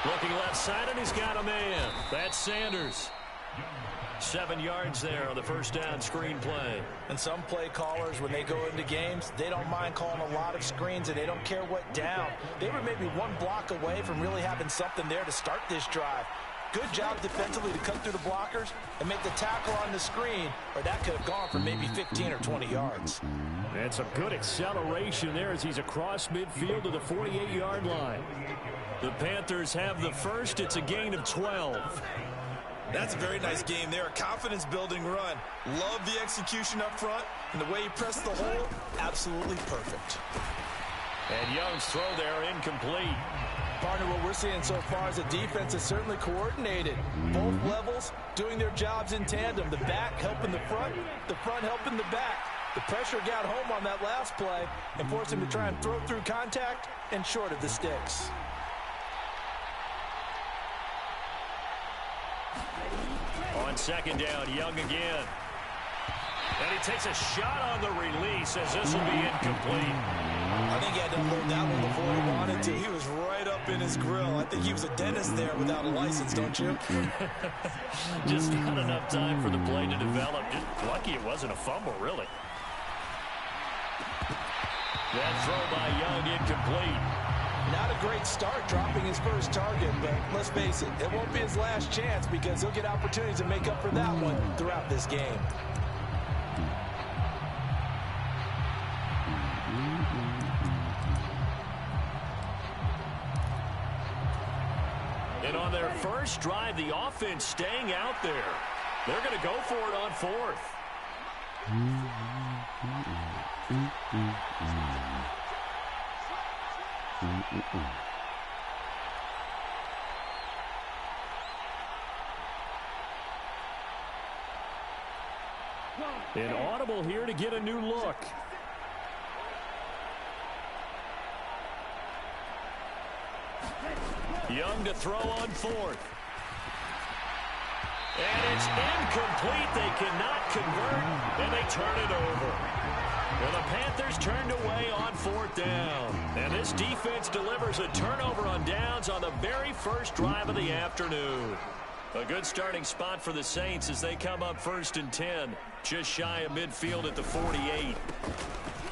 Looking left side, and he's got a man. That's Sanders. 7 yards there on the first down screen play. And some play callers, when they go into games, they don't mind calling a lot of screens, and they don't care what down. They were maybe one block away from really having something there to start this drive. Good job defensively to cut through the blockers and make the tackle on the screen, or that could have gone for maybe 15 or 20 yards. And some good acceleration there as he's across midfield to the 48-yard line. The Panthers have the first. It's a gain of 12. That's a very nice game there. A confidence-building run. Love the execution up front, and the way he pressed the hole, absolutely perfect. And Young's throw there incomplete. Partner, what we're seeing so far is the defense is certainly coordinated. Both levels doing their jobs in tandem. The back helping the front helping the back. The pressure got home on that last play and forced him to try and throw through contact and short of the sticks. On second down, Young again. And he takes a shot on the release as this will be incomplete. I think he had to unload that one before he wanted to. He was right up in his grill. I think he was a dentist there without a license, don't you? Just not enough time for the play to develop. Just lucky it wasn't a fumble, really. That throw by Young incomplete. Not a great start dropping his first target, but let's face it, it won't be his last chance because he'll get opportunities to make up for that one throughout this game. And on their first drive, the offense staying out there. They're going to go for it on fourth. An audible here to get a new look. Young to throw on fourth. And it's incomplete. They cannot convert, and they turn it over. Well, the Panthers turned away on fourth down. And this defense delivers a turnover on downs on the very first drive of the afternoon. A good starting spot for the Saints as they come up 1st and 10, just shy of midfield at the 48.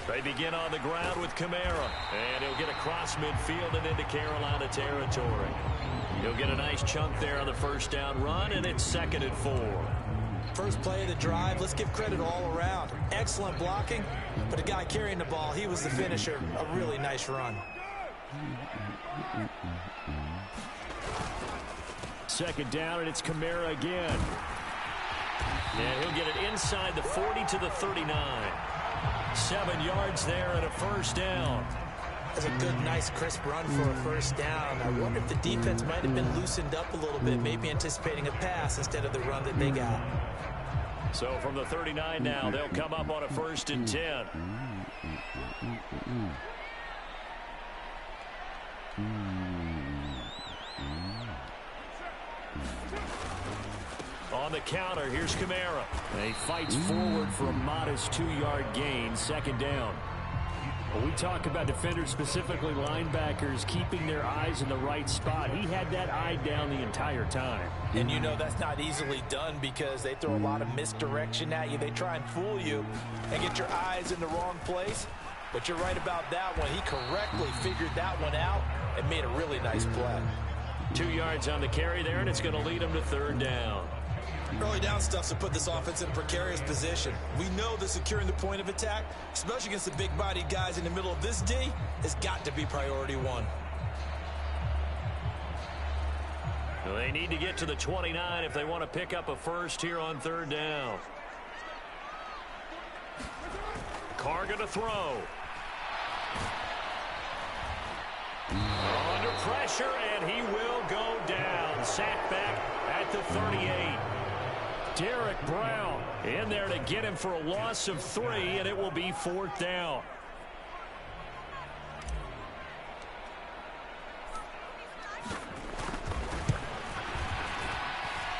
They begin on the ground with Kamara, and he'll get across midfield and into Carolina territory. He'll get a nice chunk there on the first down run, and it's 2nd and 4. First play of the drive, let's give credit all around. Excellent blocking, but the guy carrying the ball, he was the finisher. A really nice run. 2nd down, and it's Kamara again. And he'll get it inside the 40 to the 39. 7 yards there and a first down. That's a good, nice, crisp run for a first down. I wonder if the defense might have been loosened up a little bit, maybe anticipating a pass instead of the run that they got. So from the 39 now, they'll come up on a 1st and 10. On the counter, here's Kamara. He fights forward for a modest 2-yard gain, 2nd down. When we talk about defenders, specifically linebackers, keeping their eyes in the right spot, he had that eye down the entire time. And you know that's not easily done because they throw a lot of misdirection at you. They try and fool you and get your eyes in the wrong place. But you're right about that one. He correctly figured that one out and made a really nice play. 2 yards on the carry there, and it's going to lead him to 3rd down. Early down stuff to put this offense in a precarious position. We know that securing the point of attack, especially against the big-bodied guys in the middle of this D, has got to be priority one. Well, they need to get to the 29 if they want to pick up a first here on 3rd down. Carr going to throw. Under pressure, and he will go down. Sacked back at the 38. Derek Brown in there to get him for a loss of 3, and it will be 4th down.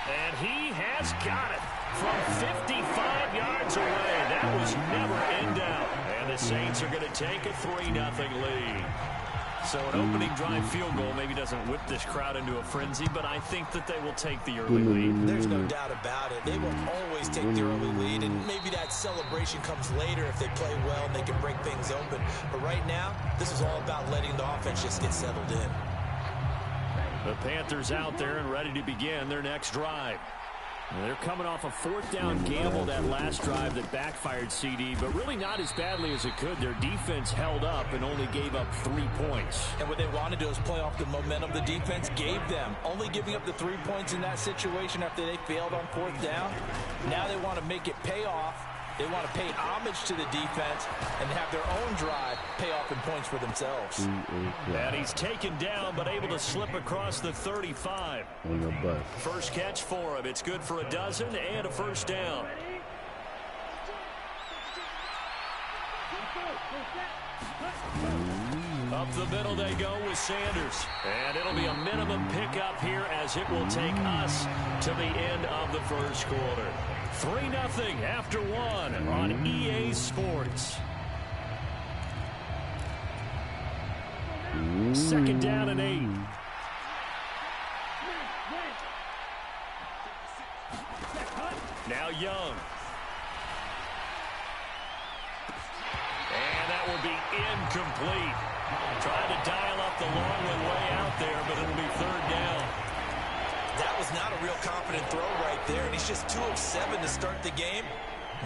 And he has got it from 55 yards away. That was never in doubt. And the Saints are going to take a 3-0 lead. So an opening drive field goal maybe doesn't whip this crowd into a frenzy, but I think that they will take the early lead. There's no doubt about it. They will always take the early lead, and maybe that celebration comes later if they play well and they can break things open. But right now, this is all about letting the offense just get settled in. The Panthers out there and ready to begin their next drive. They're coming off a fourth down gamble that last drive that backfired, CD, but really not as badly as it could. Their defense held up and only gave up 3 points. And what they want to do is play off the momentum the defense gave them. Only giving up the 3 points in that situation after they failed on fourth down. Now they want to make it pay off. They want to pay homage to the defense and have their own drive pay off in points for themselves. And he's taken down but able to slip across the 35. First catch for him. It's good for a dozen and a first down. Up the middle they go with Sanders. And it'll be a minimum pickup here as it will take us to the end of the first quarter. 3-0 after one on EA Sports. Second down and 8. Now Young. And that will be incomplete. Trying to dial up the long one way out there, but it'll be third down. That was not a real confident throw right there, and he's just 2 of 7 to start the game.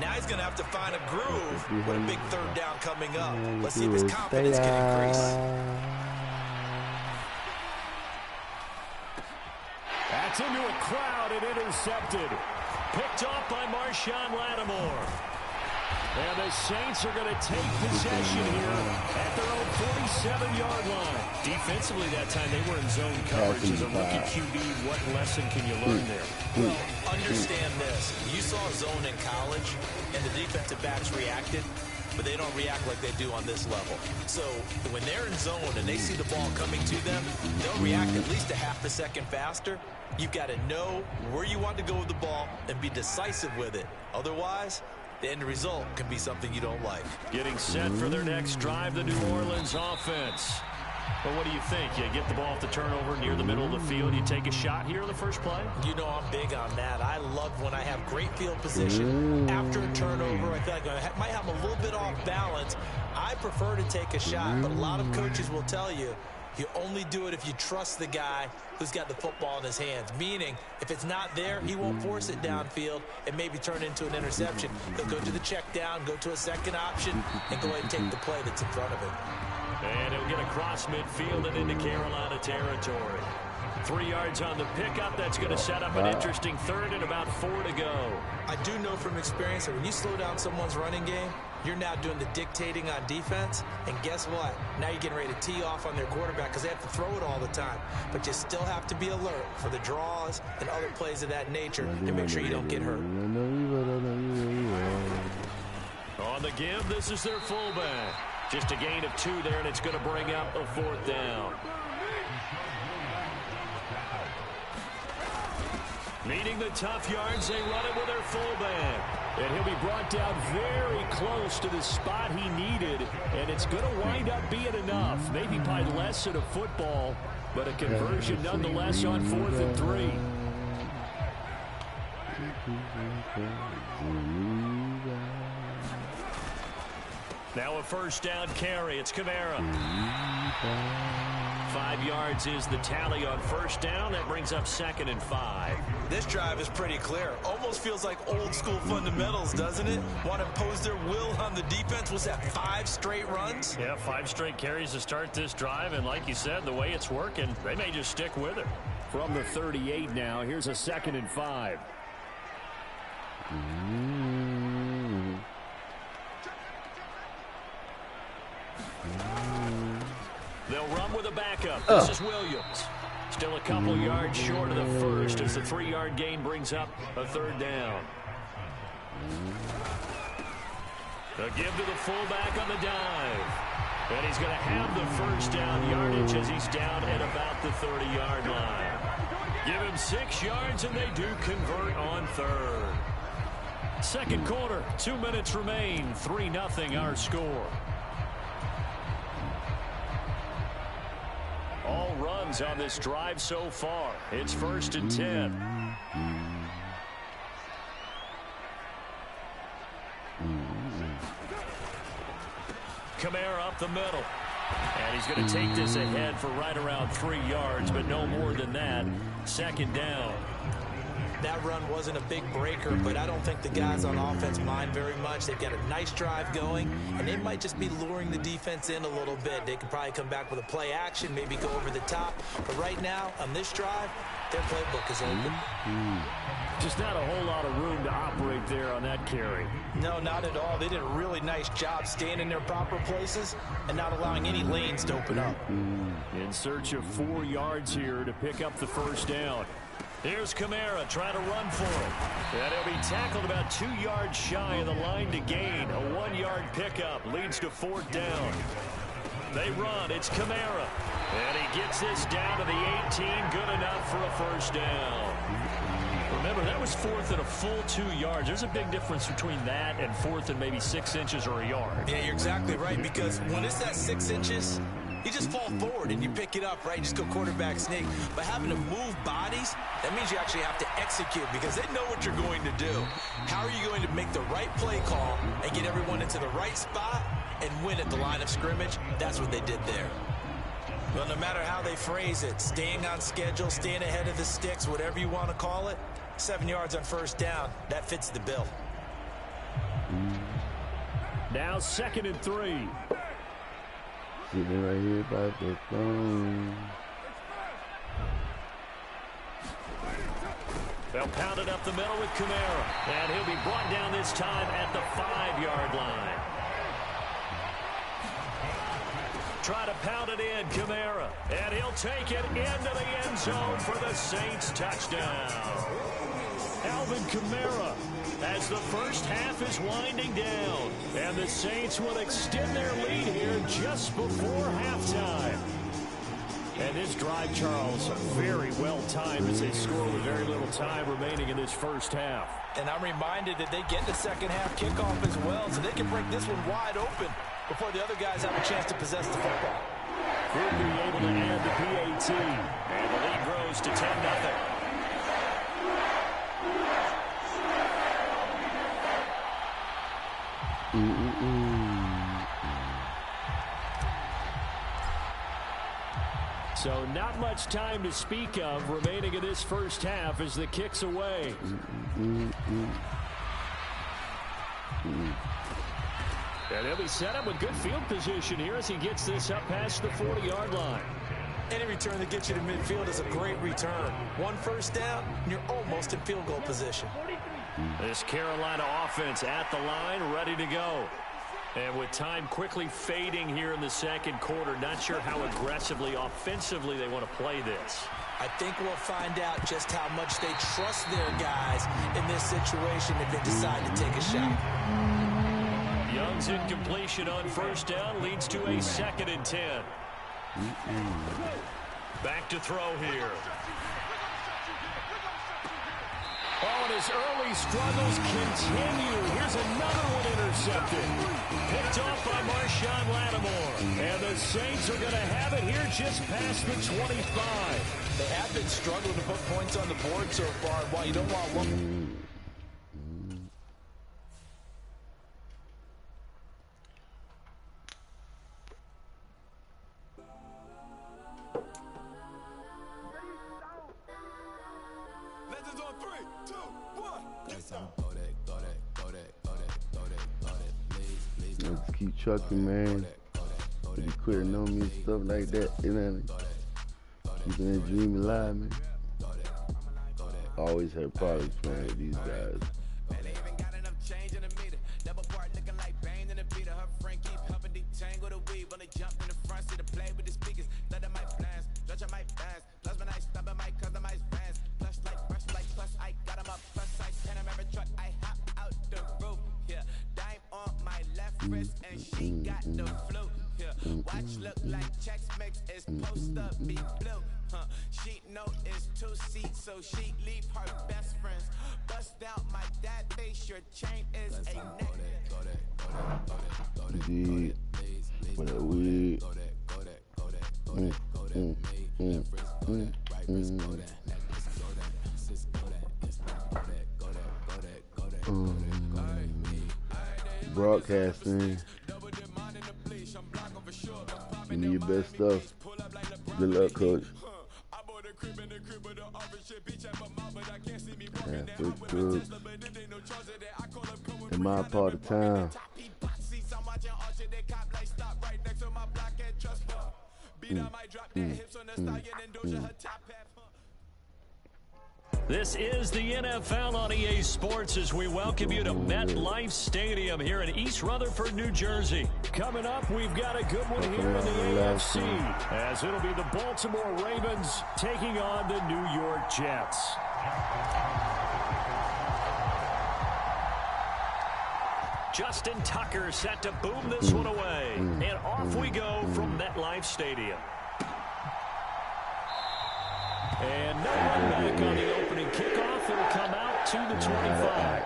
Now he's going to have to find a groove with a big third down coming up. Let's see if his confidence can increase. That's into a crowd and intercepted. Picked off by Marshawn Lattimore. And the Saints are going to take possession here at their own 47-yard line. Defensively that time, they were in zone coverage. As a rookie QB, what lesson can you learn there? Well, understand this. You saw zone in college, and the defensive backs reacted, but they don't react like they do on this level. So when they're in zone and they see the ball coming to them, they'll react at least a half a second faster. You've got to know where you want to go with the ball and be decisive with it. Otherwise, the end result can be something you don't like. Getting set for their next drive, the New Orleans offense. But what do you think? You get the ball off the turnover near the middle of the field. You take a shot here in the first play? You know I'm big on that. I love when I have great field position. After a turnover, I feel like I might have a little bit off balance. I prefer to take a shot, but a lot of coaches will tell you, you only do it if you trust the guy who's got the football in his hands. Meaning, if it's not there, he won't force it downfield and maybe turn it into an interception. He'll go to the check down, go to a second option, and go ahead and take the play that's in front of him. And he'll get across midfield and into Carolina territory. 3 yards on the pickup. That's going to set up an interesting third and about 4 to go. I do know from experience that when you slow down someone's running game, you're now doing the dictating on defense. And guess what? Now you're getting ready to tee off on their quarterback because they have to throw it all the time. But you still have to be alert for the draws and other plays of that nature to make sure you don't get hurt. On the give, this is their fullback. Just a gain of 2 there, and it's going to bring up a 4th down. Needing the tough yards, they run it with their fullback. And he'll be brought down very close to the spot he needed, and it's going to wind up being enough. Maybe by less than a football, but a conversion nonetheless on 4th and 3. Now a first down carry. It's Kamara. 5 yards is the tally on first down. That brings up 2nd and 5. This drive is pretty clear. Almost feels like old school fundamentals, doesn't it? Want to impose their will on the defense. Was that 5 straight runs? Yeah, 5 straight carries to start this drive. And like you said, the way it's working, they may just stick with it. From the 38 now, here's a 2nd and 5. They'll run with a backup. This is Williams. Still a couple yards short of the first as the 3-yard gain brings up a 3rd down. The give to the fullback on the dive. And he's going to have the first down yardage as he's down at about the 30-yard line. Give him 6 yards and they do convert on 3rd. Second quarter, 2 minutes remain. 3-0 our score. runs on this drive so far. It's 1st and 10. Kamara up the middle. And he's going to take this ahead for right around 3 yards, but no more than that. 2nd down. That run wasn't a big breaker, but I don't think the guys on offense mind very much. They've got a nice drive going, and they might just be luring the defense in a little bit. They could probably come back with a play action, maybe go over the top. But right now, on this drive, their playbook is open. Just not a whole lot of room to operate there on that carry. No, not at all. They did a really nice job staying in their proper places and not allowing any lanes to open up. In search of 4 yards here to pick up the 1st down. Here's Kamara trying to run for it. And he'll be tackled about 2 yards shy of the line to gain. A 1-yard pickup leads to 4th down. They run. It's Kamara. And he gets this down to the 18. Good enough for a 1st down. Remember, that was 4th and a full 2 yards. There's a big difference between that and 4th and maybe 6 inches or a yard. Yeah, you're exactly right, because when it's at 6 inches, you just fall forward and you pick it up, right? You just go quarterback sneak. But having to move bodies, that means you actually have to execute because they know what you're going to do. How are you going to make the right play call and get everyone into the right spot and win at the line of scrimmage? That's what they did there. Well, no matter how they phrase it, staying on schedule, staying ahead of the sticks, whatever you want to call it, 7 yards on 1st down, that fits the bill. Now 2nd and 3. Sitting right here by the phone. They'll pound it up the middle with Kamara. And he'll be brought down this time at the 5-yard line. Try to pound it in, Kamara. And he'll take it into the end zone for the Saints touchdown. Alvin Kamara, as the first half is winding down. And the Saints will extend their lead here just before halftime. And this drive, Charles, very well timed as they score with very little time remaining in this first half. And I'm reminded that they get the second half kickoff as well, so they can break this one wide open before the other guys have a chance to possess the football. Could be able to add the PAT. And the lead grows to 10-0. So not much time to speak of remaining in this first half as the kick's away. And he'll be set up with good field position here as he gets this up past the 40-yard line. Any return that gets you to midfield is a great return. 1 1st down, and you're almost in field goal position. This Carolina offense at the line, ready to go. And with time quickly fading here in the second quarter, not sure how aggressively, offensively they want to play this. I think we'll find out just how much they trust their guys in this situation if they decide to take a shot. Young's incompletion on 1st down leads to a 2nd and 10. Back to throw here. Oh, and his early struggles continue. Here's another one intercepted. Picked off by Marshawn Lattimore. And the Saints are going to have it here just past the 25. They have been struggling to put points on the board so far. While you don't want one... Let's keep trucking, man. Be quitting on me and stuff like that, you know. Keeping that dream alive, man. Always had problems playing with these guys. And she got the flu. Watch look like checks mix is supposed to be blue. She know it's 2 seats, so she leave her best friends. Bust out my dad face, your chain is a neck. With that weed. Broadcasting. Give me your best stuff. Good luck, coach. Good. In my part of town. This is the NFL on EA Sports as we welcome you to MetLife Stadium here in East Rutherford, New Jersey. Coming up, we've got a good one here in the AFC as it'll be the Baltimore Ravens taking on the New York Jets. Justin Tucker set to boom this one away. And off we go from MetLife Stadium. And no one back on the opening kickoff. It'll come out to the 25.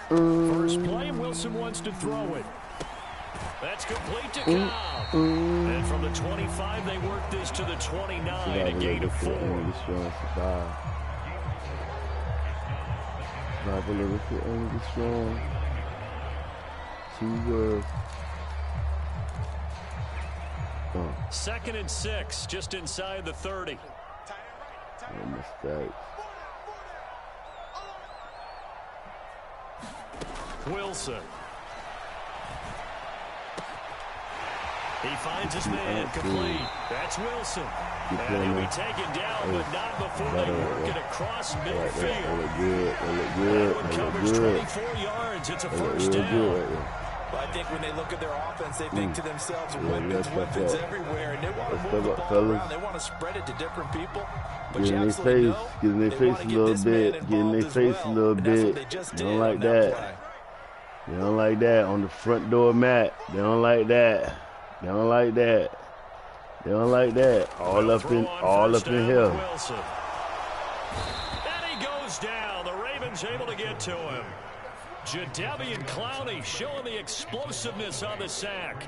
First play, Wilson wants to throw it. That's complete to Cobb. And from the 25, they work this to the 29, a gain of 4. Survive a little bit, only strong. 2 words. 2nd and 6, just inside the 30. No mistakes. Wilson. He finds his man complete. That's Wilson. And he'll be taken down, but not before they work it across midfield. That look good. That one covers 24 yards. It's a first down. But I think when they look at their offense, they think to themselves, weapons everywhere. And they want to move the ball around. They want to spread it to different people. But get in their face. Get in their face a little bit. Get in their face a little bit. They don't like that. They don't like that on the front door mat. They don't like that. They don't like that. They don't like that. All up in here. Wilson. And he goes down. The Ravens able to get to him. Jadeveon Clowney showing the explosiveness on the sack.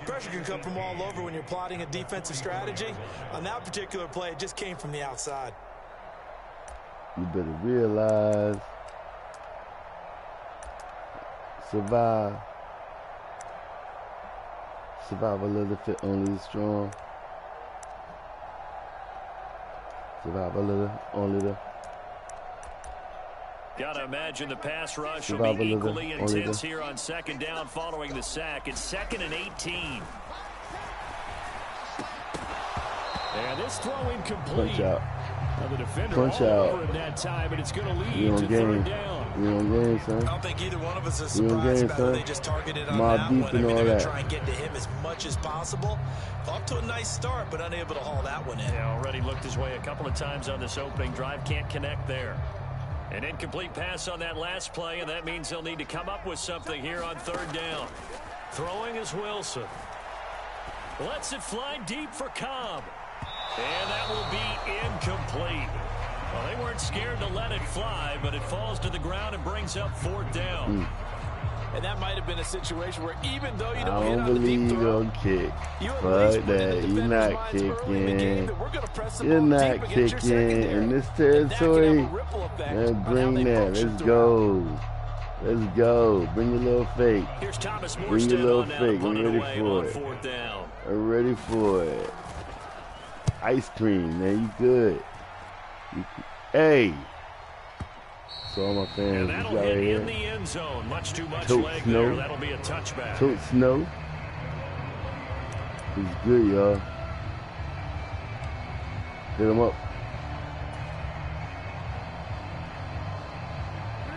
Pressure can come from all over when you're plotting a defensive strategy. On that particular play, it just came from the outside. You better realize. Survive. Survive a little bit, only strong. Survive a little, only the. Gotta imagine the pass rush will be equally intense here on 2nd down following the sack. It's 2nd and 18. And this throw incomplete. Punch out. Now the defender Punch all out. over him that time, but it's going to lead to 3rd down. We on game, son. I don't think either one of us is surprised about who they just targeted on that one. I mean, they're going to try and get to him as much as possible. Off to a nice start, but unable to haul that one in. Yeah, already looked his way a couple of times on this opening drive. Can't connect there. An incomplete pass on that last play, and that means they'll need to come up with something here on 3rd down. Throwing is Wilson. Lets it fly deep for Cobb. And that will be incomplete. Well, they weren't scared to let it fly, but it falls to the ground and brings up 4th down. And that might have been a situation where even though you don't hit on the deep throw, kick. Fuck that. You're not kicking. You're not kicking in this territory. Man, bring that. Let's go. Let's go. Bring your little fake. Bring your little fake. I'm ready for it. I'm ready for it. Ice cream, man. You good. Hey. So all my fans, and that'll hit in the end zone. Much too much leg there. That'll be a touchback. Tote Snow. He's good, y'all. Hit him up.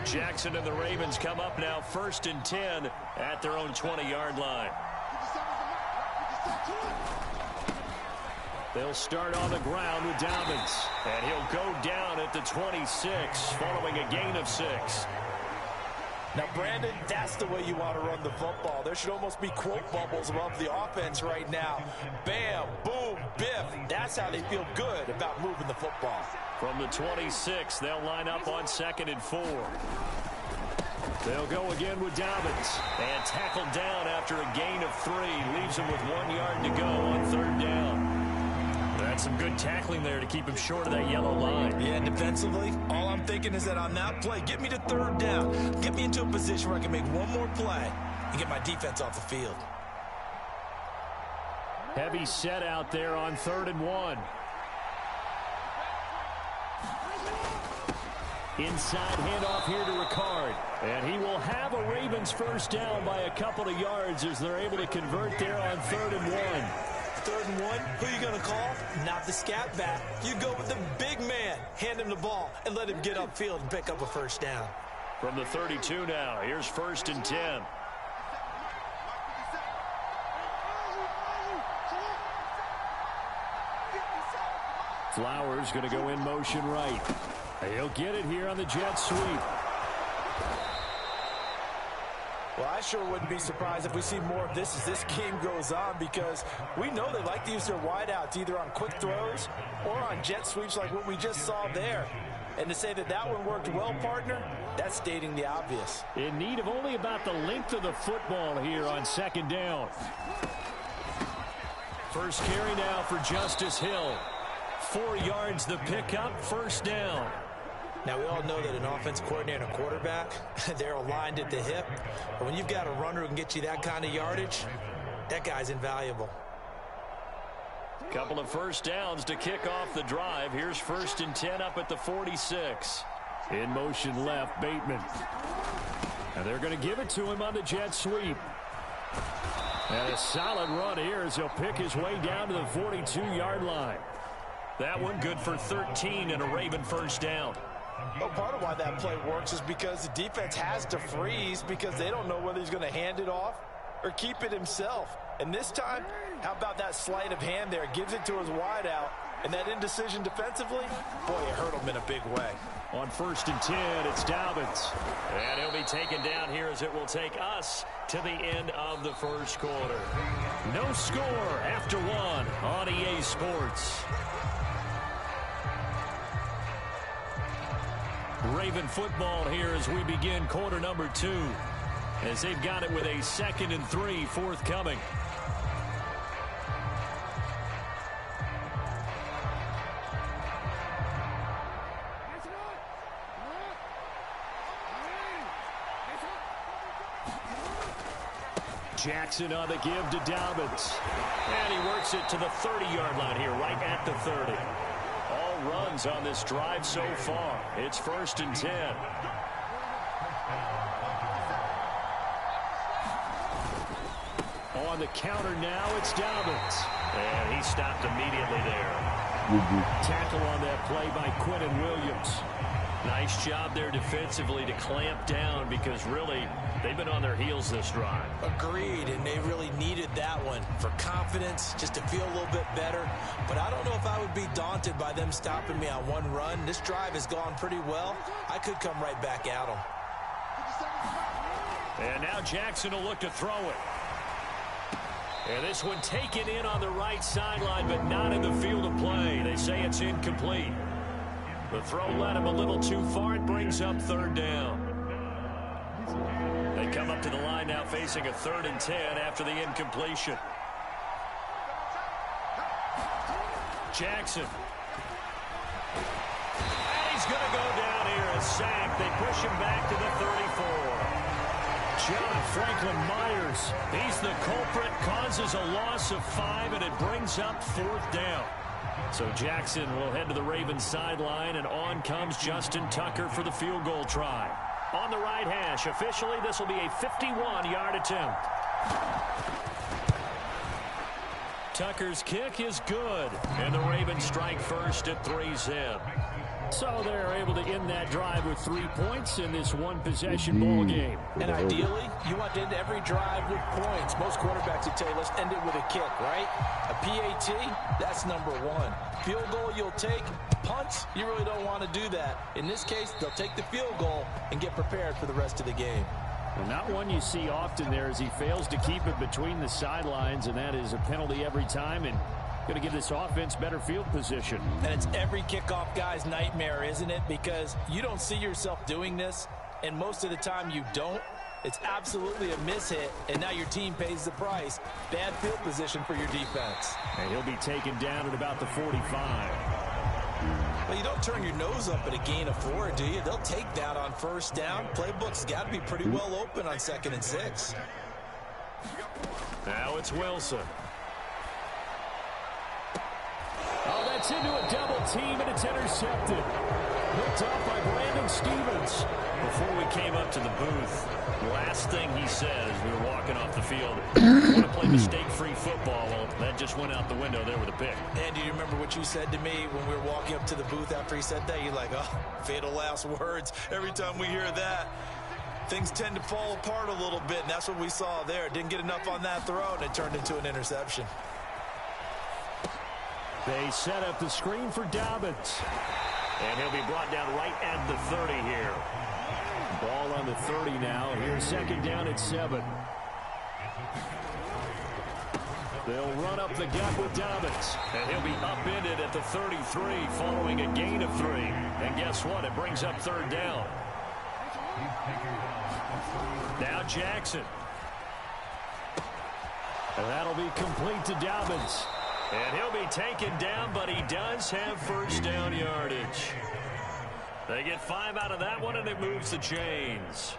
Jackson and the Ravens come up now 1st and 10 at their own 20-yard line. They'll start on the ground with Dobbins. And he'll go down at the 26 following a gain of 6. Now, Brandon, that's the way you want to run the football. There should almost be quote bubbles above the offense right now. Bam, boom, biff. That's how they feel good about moving the football. From the 26, they'll line up on 2nd and 4. They'll go again with Dobbins. And tackled down after a gain of 3. Leaves him with 1 yard to go on 3rd down. That's some good tackling there to keep him short of that yellow line. Yeah, defensively, all I'm thinking is that on that play, get me to 3rd down. Get me into a position where I can make one more play and get my defense off the field. Heavy set out there on 3rd and 1. Inside handoff here to Ricard. And he will have a Ravens first down by a couple of yards as they're able to convert there on 3rd and 1. 3rd and 1, who are you going to call? Not the scat back. You go with the big man. Hand him the ball and let him get upfield and pick up a first down. From the 32 now, here's 1st and 10. Flowers going to go in motion right. He'll get it here on the jet sweep. Well, I sure wouldn't be surprised if we see more of this as this game goes on, because we know they like to use their wideouts either on quick throws or on jet sweeps like what we just saw there. And to say that that one worked well, partner, that's stating the obvious. In need of only about the length of the football here on 2nd down. First carry now for Justice Hill. 4 yards the pickup, first down. Now, we all know that an offense coordinator and a quarterback, they're aligned at the hip. But when you've got a runner who can get you that kind of yardage, that guy's invaluable. Couple of first downs to kick off the drive. Here's 1st and 10 up at the 46. In motion left, Bateman. And they're going to give it to him on the jet sweep. And a solid run here as he'll pick his way down to the 42-yard line. That one good for 13 and a Raven first down. Well, part of why that play works is because the defense has to freeze because they don't know whether he's going to hand it off or keep it himself. And this time, how about that sleight of hand there? Gives it to his wideout. And that indecision defensively, boy, it hurt him in a big way. On 1st and 10, it's Dobbins. And he'll be taken down here as it will take us to the end of the first quarter. No score after 1 on EA Sports. Raven football here as we begin quarter number 2, as they've got it with a 2nd and 3 forthcoming. Jackson on the give to Dobbins. And he works it to the 30-yard line here, right at the 30. All runs on this drive so far. It's 1st and 10. On the counter now, it's Dobbins. And he stopped immediately there. Tackle on that play by Quentin Williams. Nice job there defensively to clamp down, because really they've been on their heels this drive. Agreed, and they really needed that one for confidence, just to feel a little bit better. But I don't know if I would be daunted by them stopping me on one run. This drive has gone pretty well. I could come right back at them. And now Jackson will look to throw it. And this one taken in on the right sideline, but not in the field of play. They say it's incomplete. The throw led him a little too far. It brings up 3rd down. They come up to the line now facing a 3rd and 10 after the incompletion. Jackson. And he's going to go down here, a sack. They push him back to the 34. John Franklin Myers, he's the culprit, causes a loss of 5, and it brings up 4th down. So Jackson will head to the Ravens sideline, and on comes Justin Tucker for the field goal try. On the right hash, officially this will be a 51-yard attempt. Tucker's kick is good, and the Ravens strike first at 3-zip. So they're able to end that drive with 3 points in this one-possession ball game. And ideally, you want to end every drive with points. Most quarterbacks would tell you, let's end it with a kick, right? A PAT, that's number 1. Field goal you'll take. Punts, you really don't want to do that. In this case, they'll take the field goal and get prepared for the rest of the game. Well, not one you see often there as he fails to keep it between the sidelines, and that is a penalty every time. And Going to give this offense better field position. And it's every kickoff guy's nightmare, isn't it? Because you don't see yourself doing this, and most of the time you don't. It's absolutely a mishit, and now your team pays the price. Bad field position for your defense. And he'll be taken down at about the 45. Well, you don't turn your nose up at a gain of 4, do you? They'll take that on first down. Playbook's got to be pretty well open on 2nd and 6. Now it's Wilson. Oh, that's into a double team, and it's intercepted. Picked off by Brandon Stevens. Before we came up to the booth, last thing he said as we were walking off the field, we want to play mistake-free football. Well, that just went out the window there with a pick. And do you remember what you said to me when we were walking up to the booth after he said that? You're like, oh, fatal last words. Every time we hear that, things tend to fall apart a little bit, and that's what we saw there. Didn't get enough on that throw, and it turned into an interception. They set up the screen for Dobbins. And he'll be brought down right at the 30 here. Ball on the 30 now. Here's 2nd down at 7. They'll run up the gut with Dobbins. And he'll be upended at the 33 following a gain of 3. And guess what? It brings up 3rd down. Now Jackson. And that'll be complete to Dobbins. And he'll be taken down, but he does have first down yardage. They get 5 out of that one, and it moves the chains.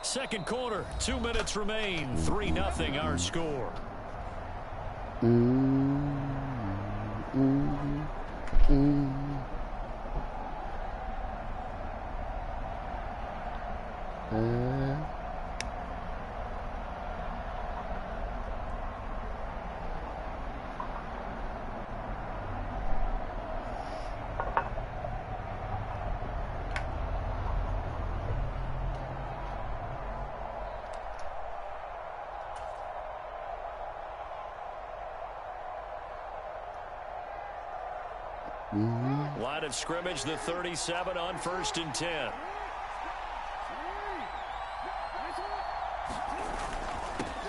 Second quarter, 2 minutes remain. 3-0 our score. Line of scrimmage, the 37 on 1st and 10.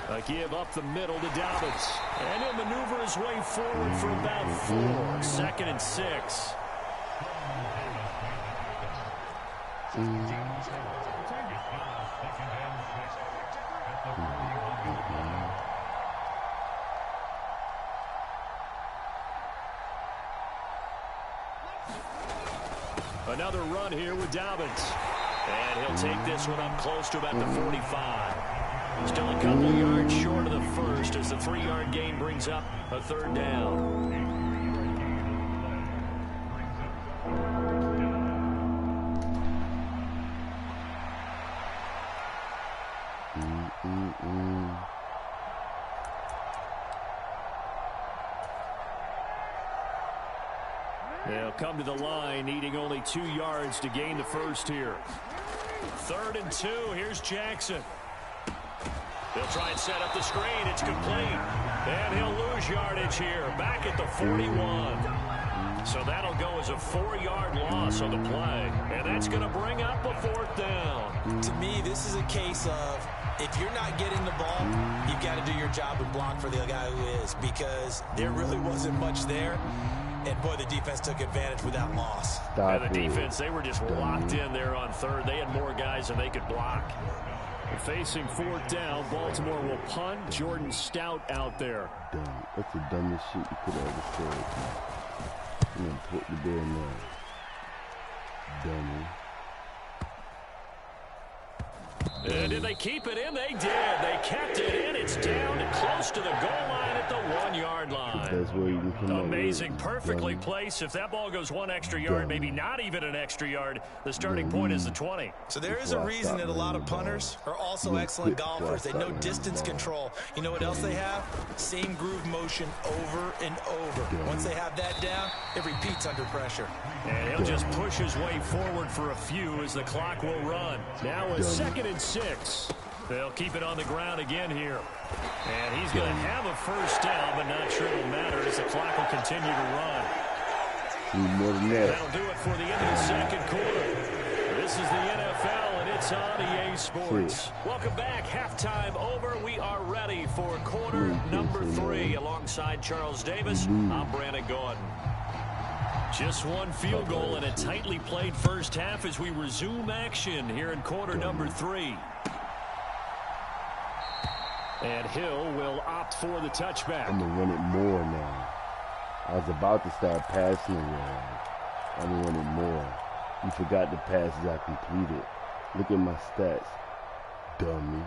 A give up the middle to Dobbins. And he'll maneuver his way forward for about 4. 2nd and 6. Another run here with Dobbins. And he'll take this one up close to about the 45. Still a couple of yards short of the first as the 3-yard gain brings up a 3rd down. They'll come to the line, needing only 2 yards to gain the first here. 3rd and 2. Here's Jackson. They'll try and set up the screen. It's complete. And he'll lose yardage here. Back at the 41. So that'll go as a 4-yard loss on the play. And that's going to bring up a 4th down. To me, this is a case of if you're not getting the ball, you've got to do your job and block for the guy who is, because there really wasn't much there. And, boy, the defense took advantage with that loss. And the defense, they were just locked in there on 3rd. They had more guys than they could block. Facing 4th down, Baltimore will punt. Jordan Stout out there. Dumb. That's the dumbest shit you could ever say. I'm going to put the bear now. Dummy. Did they keep it in? They did. They kept it in. It's down and close to the goal line at the 1-yard line. That's where you can come Amazing. Perfectly placed. If that ball goes 1 extra yard, maybe not even an extra yard, the starting point is the 20. So there is a reason that a lot of punters are also excellent golfers. They know distance control. You know what else they have? Same groove motion over and over. Once they have that down, it repeats under pressure. And he'll just push his way forward for a few as the clock will run. Now a 2nd and 6. They'll keep it on the ground again here. And he's going to have a first down, but not sure it'll matter as the clock will continue to run. More than that. That'll do it for the end of the 2nd quarter. This is the NFL, and it's on EA Sports. Welcome back. Halftime over. We are ready for quarter number 3. Alongside Charles Davis, I'm Brandon Gordon. Just one field goal in a tightly played first half as we resume action here in quarter number 3. And Hill will opt for the touchback. I'm going to run it more now. I was about to start passing around. I'm going to run it more. You forgot the passes I completed. Look at my stats, dummy.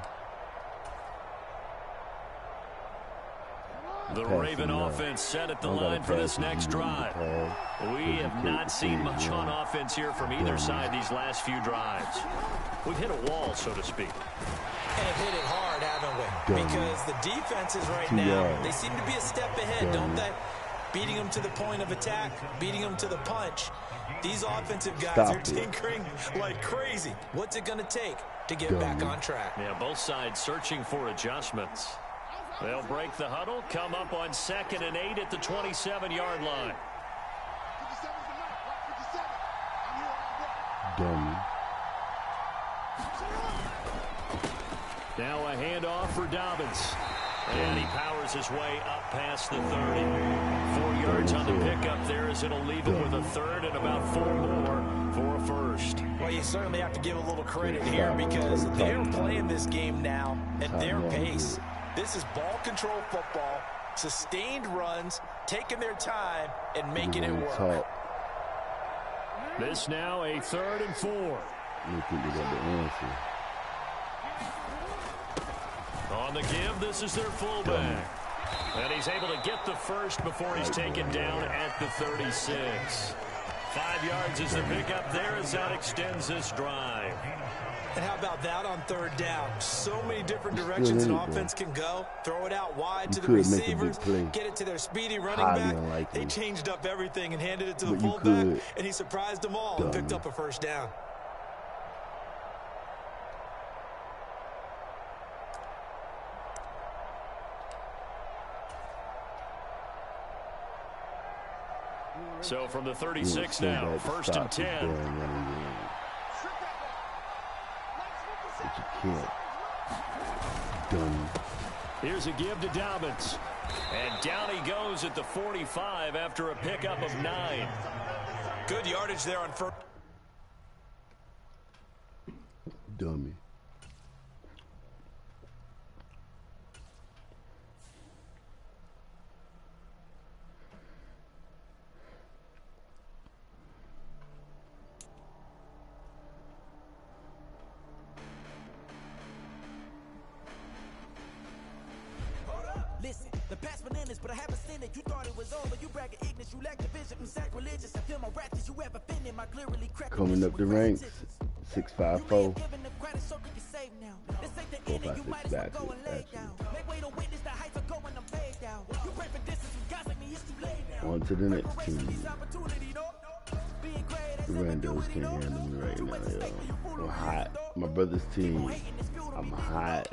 The Raven offense set at the line for this next drive. We have not seen much on offense here from either side these last few drives. We've hit a wall, so to speak. And have hit it hard, haven't we? Because the defenses right now, they seem to be a step ahead, don't they? Beating them to the point of attack, beating them to the punch. These offensive guys are tinkering like crazy. What's it going to take to get back on track? Yeah, both sides searching for adjustments. They'll break the huddle, come up on 2nd and 8 at the 27-yard line. Dummy. Now a handoff for Dobbins. And he powers his way up past the 30. 4 yards on the pickup there as it'll leave him with a third and about 4 more for a first. Well, you certainly have to give a little credit here because they're playing this game now at their pace. This is ball control football, sustained runs, taking their time and making it work. This now a 3rd and 4. You think they got the answer. On the give, this is their fullback. And he's able to get the first before he's taken down at the 36. 5 yards is the pickup there as that extends this drive. And how about that on 3rd down? So many different directions an offense can go. Throw it out wide to the receivers, get it to their speedy running back. They changed up everything and handed it to the fullback, and he surprised them all and picked up a first down. So from the 36 now, 1st and 10. But you can't. Dummy. Here's a give to Dobbins. And down he goes at the 45 after a pickup of 9. Good yardage there on first. Dummy. Listen, the past bananas, but I haven't seen it. You thought it was over. You bragging ignorance. You lack the vision. I'm sacrilegious. I feel my wrath. Did you ever offended my clearly cracked? Coming up the ranks, 654. 456 on to the next team. The Randos can't handle me right now, yo. I'm hot. My brother's team, I'm hot.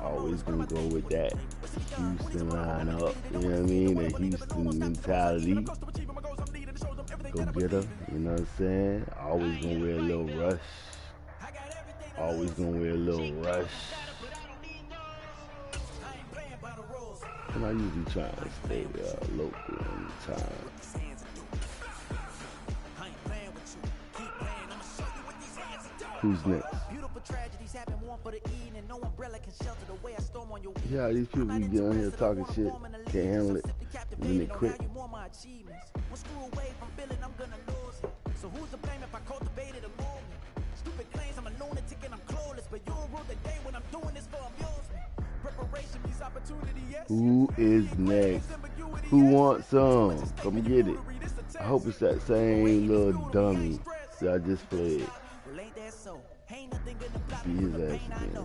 Always gonna go with that Houston lineup, you know what I mean? The Houston mentality. Go get her, you know what I'm saying? Always gonna wear a little rush. Always gonna wear a little rush. And I usually try to stay local on the time. Who's next? Yeah, these people be down here talking shit. Can't handle it. When it quick. So who's to blame if I cultivated a movement? Stupid claims I'm a lunatic and I'm clueless, but you'll rule the day when I'm doing this for amusement. Preparation means opportunity, yes. Who is next? Who wants some? Come get it. I hope it's that same little dummy that I just played. Be his ass again.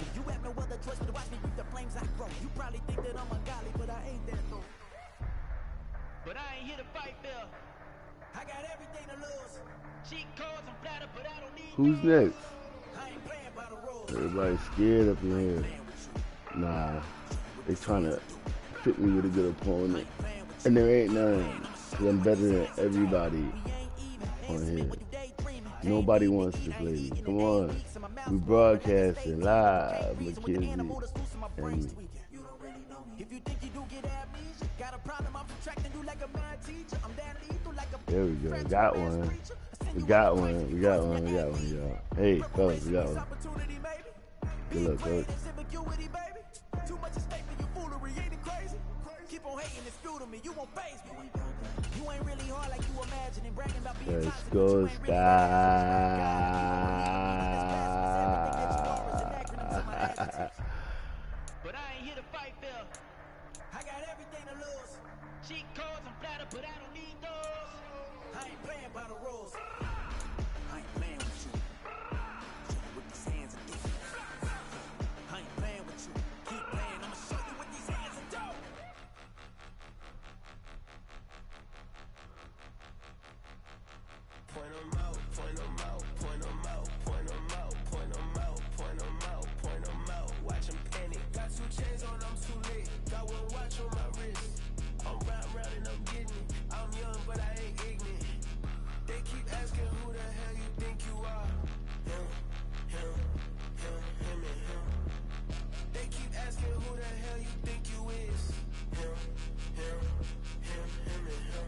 But I ain't here to fight, Bill. I got everything to lose. Cheat codes and flatter, but I don't need. Who's next? Everybody's scared up in here. Nah, they trying to fit me with a good opponent. And there ain't none. Cause I'm better than everybody on here. Nobody wants to play me. Come on. We broadcasting live, Mackenzie and me. There we go. Got one. We got one, y'all. Hey, fellas, we got one. Good luck, coach. Let's go, Sky. But I ain't here to fight, Phil. I got everything to lose. Cheat codes, I'm flattered, but I don't need those. I ain't playing by the rules. I ain't playing with you. With these hands and do. I ain't playing with you. Keep playing, I'ma show you with these hands and do. Point 'em out, point 'em out, point 'em out, point 'em out, point 'em out, point 'em out, point 'em out. Watch 'em panic. Got 2 chains on, I'm too late. Got 1 watch on my wrist. I'm round and I'm getting it. I'm young, but I ain't ignorant. They keep asking who the hell you think you are. Him, him, him, him, and him. They keep asking who the hell you think you is. Him, him, him, him, and him.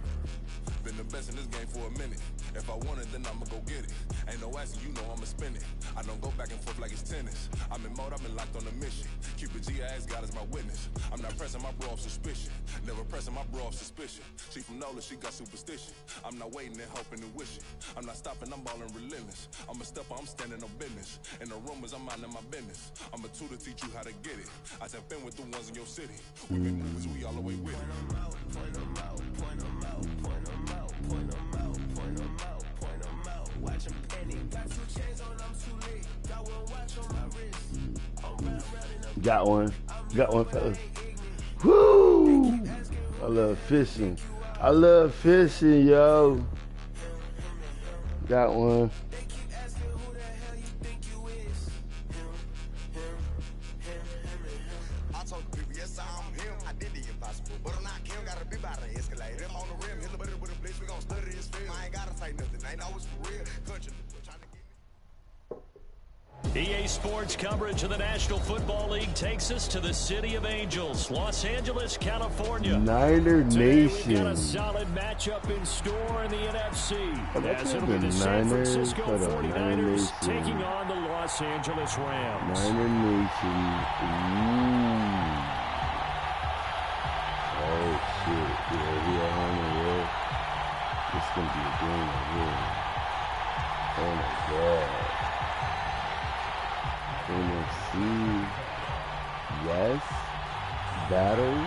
Been the best in this game for a minute. If I want it, then I'ma go get it. Ain't no asking, you know I'ma spin it. I don't go back and forth like it's tennis. I'm in mode, I've been locked on a mission. Cupid G, I ask God as my witness. I'm not pressing my bro off suspicion. Never pressing my bro off suspicion. She from Nola, she got superstition. I'm not waiting and hoping and wishing. I'm not stopping, I'm balling relentless. I'm a stepper, I'm standing on business. In the rumors, I'm minding my business. I'm a tutor, teach you how to get it. I tap in with the ones in your city. We been movers, we all the way with it. Point 'em out, point 'em out, point 'em out, point 'em out, point 'em out, point 'em out, point 'em out. Watch 'em panic. Got 2 chains on, I'm too late. Got 1 watch on my wrist. I'm round and I'm Got one, fellas. Woo! I love fishing. I love fishing, yo. Got one. They keep asking who the hell you think you is. Him, him, him, him, and him. I told the people, yes, I'm him. I did the impossible, but I'm not him. Gotta be by the escalator. Him on the rim, hit the buddy with a blitz. We gon' study this film. I ain't gotta say nothing. Ain't always for real. Country, trying to get me. EA Sports coverage of the National Football League takes us to the City of Angels, Los Angeles, California. Niner Today Nation. we've got a solid matchup in store in the NFC. That's As it'll be the San Niners. Francisco Hold on, 49ers Niner taking Nation. on the Los Angeles Rams. Niner Nation. Ooh. Oh, shit. Yeah, we are on the road. This is going to be a game right here. Oh, my God. NFC. Yes. Battle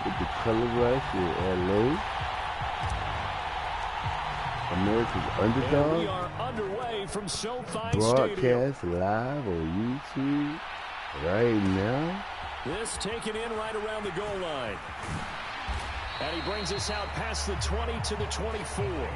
with the color rush in LA. America's And we underdog. are underway from SoFi Stadium. Broadcast live on YouTube right now. This taken in right around the goal line. And he brings us out past the 20 to the 24.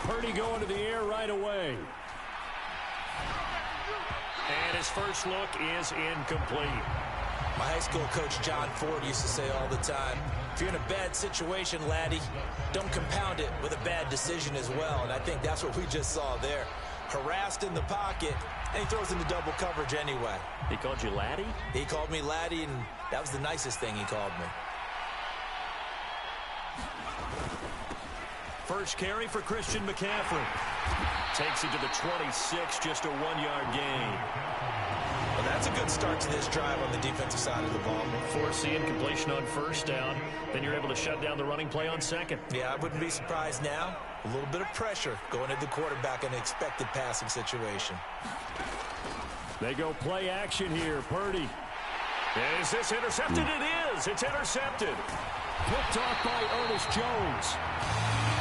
Purdy going to the air right away. And his first look is incomplete. My high school coach John Ford used to say all the time, if you're in a bad situation, laddie, don't compound it with a bad decision as well. And I think that's what we just saw there. Harassed in the pocket, and he throws into double coverage anyway. He called you laddie? He called me laddie, and that was the nicest thing he called me. First carry for Christian McCaffrey. Takes it to the 26, just a 1-yard gain. Well, that's a good start to this drive on the defensive side of the ball. Force the incompletion on first down. Then you're able to shut down the running play on second. Yeah, I wouldn't be surprised now. A little bit of pressure going at the quarterback in an expected passing situation. They go play action here. Purdy. Is this intercepted? It is. It's intercepted. Picked off by Ernest Jones.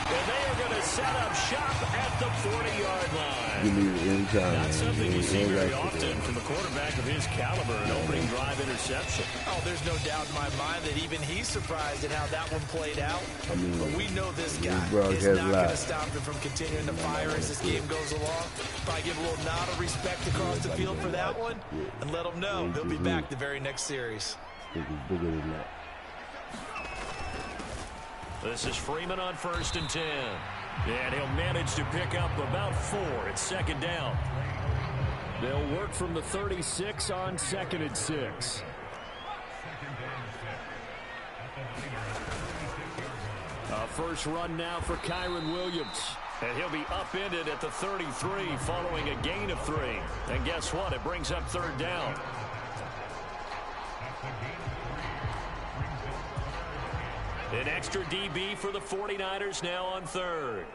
And they are going to set up shop at the 40-yard line. Give me the anytime. Not something you see very often from a quarterback of his caliber, an opening drive interception. Oh, there's no doubt in my mind that even he's surprised at how that one played out. But we know this guy is not going to stop him from continuing to fire as this game goes along. Probably give a little nod of respect across the field for that one and let him know he'll be back the very next series. It's bigger than that. This is Freeman on 1st and 10. And he'll manage to pick up about 4 at 2nd down. They'll work from the 36 on 2nd and 6. A first run now for Kyron Williams. And he'll be upended at the 33 following a gain of 3. And guess what? It brings up 3rd down. An extra DB for the 49ers now on 3rd.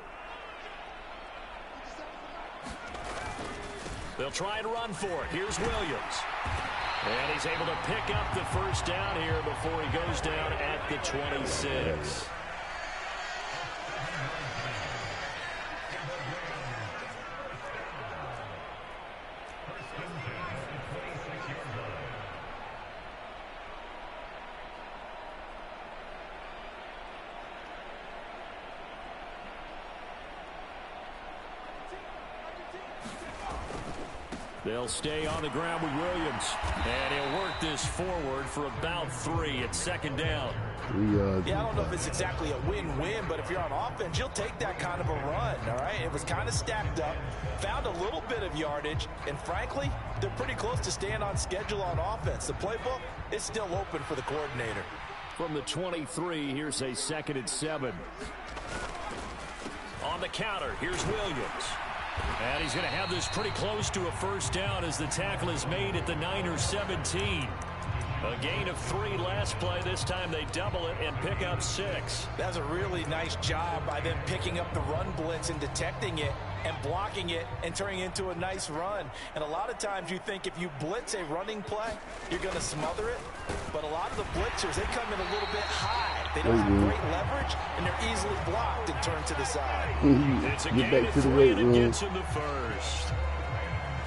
They'll try and run for it. Here's Williams. And he's able to pick up the 1st down here before he goes down at the 26. They'll stay on the ground with Williams. And he'll work this forward for about 3 at 2nd down. Yeah, I don't know if it's exactly a win-win, but if you're on offense, you'll take that kind of a run, all right? It was kind of stacked up, found a little bit of yardage, and frankly, they're pretty close to staying on schedule on offense. The playbook is still open for the coordinator. From the 23, here's a 2nd and 7. On the counter, here's Williams. And he's going to have this pretty close to a 1st down as the tackle is made at the Niners 17. A gain of 3 last play. This time they double it and pick up 6. That's a really nice job by them picking up the run blitz and detecting it and blocking it and turning it into a nice run. And a lot of times you think if you blitz a running play, you're going to smother it. But a lot of the blitzers, they come in a little bit high. They don't have great leverage, and they're easily blocked and turned to the side. It's a gain of 3, and it gets him the 1st.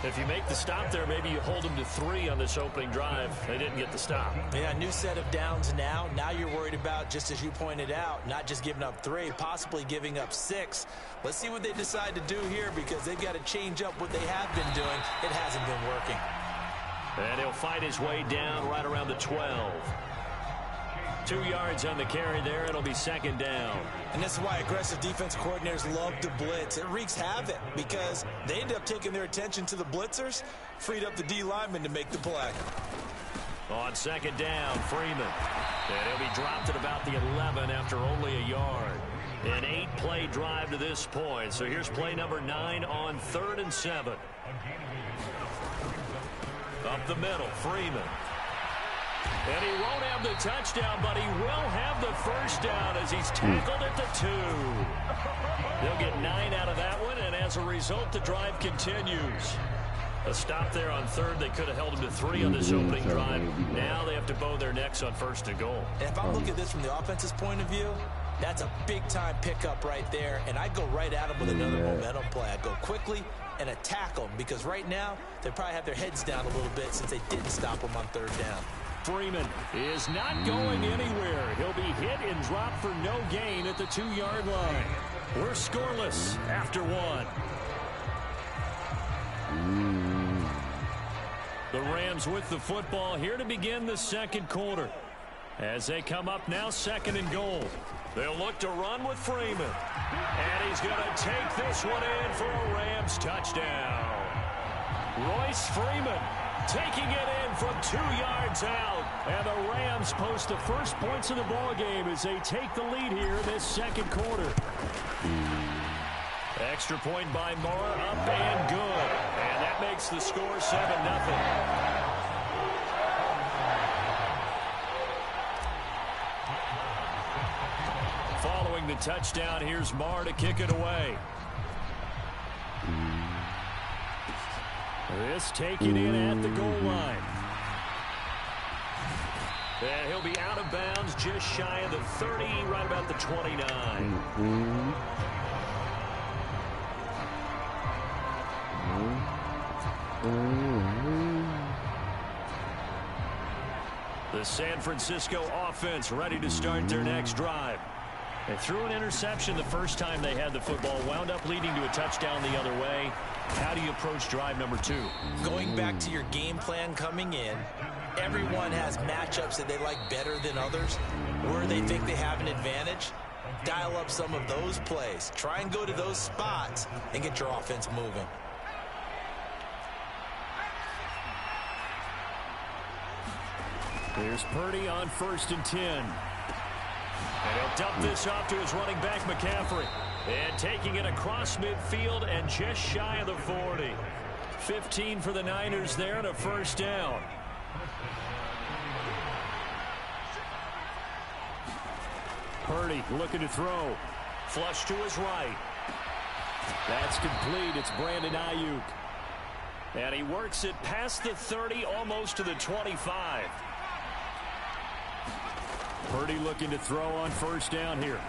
If you make the stop there, maybe you hold them to 3 on this opening drive. They didn't get the stop. Yeah, new set of downs now. Now you're worried about, just as you pointed out, not just giving up 3, possibly giving up 6. Let's see what they decide to do here because they've got to change up what they have been doing. It hasn't been working. And he'll fight his way down right around the 12. 2 yards on the carry there. It'll be 2nd down. And this is why aggressive defense coordinators love to blitz. It wreaks havoc because they end up taking their attention to the blitzers, freed up the D lineman to make the play. On 2nd down, Freeman. And he'll be dropped at about the 11 after only a yard. An 8-play drive to this point. So here's play number 9 on 3rd and 7. Up the middle, Freeman. And he won't have the touchdown, but he will have the 1st down as he's tackled at the 2. They'll get 9 out of that one, and as a result, the drive continues. A stop there on 3rd. They could have held him to 3 on this opening drive. Now they have to bow their necks on 1st and goal. And if I'm looking at this from the offense's point of view, that's a big-time pickup right there, and I'd go right at him with another momentum play. I'd go quickly and attack them because right now they probably have their heads down a little bit since they didn't stop them on 3rd down. Freeman is not going anywhere. He'll be hit and dropped for no gain at the 2-yard line. We're scoreless after 1. The Rams with the football here to begin the 2nd quarter. As they come up now, 2nd and goal. They'll look to run with Freeman. And he's going to take this one in for a Rams touchdown. Royce Freeman taking it in from 2 yards out. And the Rams post the first points of the ball game as they take the lead here in this 2nd quarter. Extra point by Mara, up and good. And that makes the score 7-0. Following the touchdown, here's Marr to kick it away. This taken in at the goal line. And he'll be out of bounds just shy of the 30, right about the 29. The San Francisco offense ready to start their next drive. They threw an interception the first time they had the football, wound up leading to a touchdown the other way. How do you approach drive number 2? Going back to your game plan coming in, everyone has matchups that they like better than others. Where they think they have an advantage, dial up some of those plays. Try and go to those spots and get your offense moving. Here's Purdy on 1st and 10. And he'll dump this off to his running back, McCaffrey. And taking it across midfield and just shy of the 40. 15 for the Niners there and a first down. Purdy looking to throw. Flush to his right. That's complete. It's Brandon Ayuk. And he works it past the 30, almost to the 25. Purdy looking to throw on 1st down here.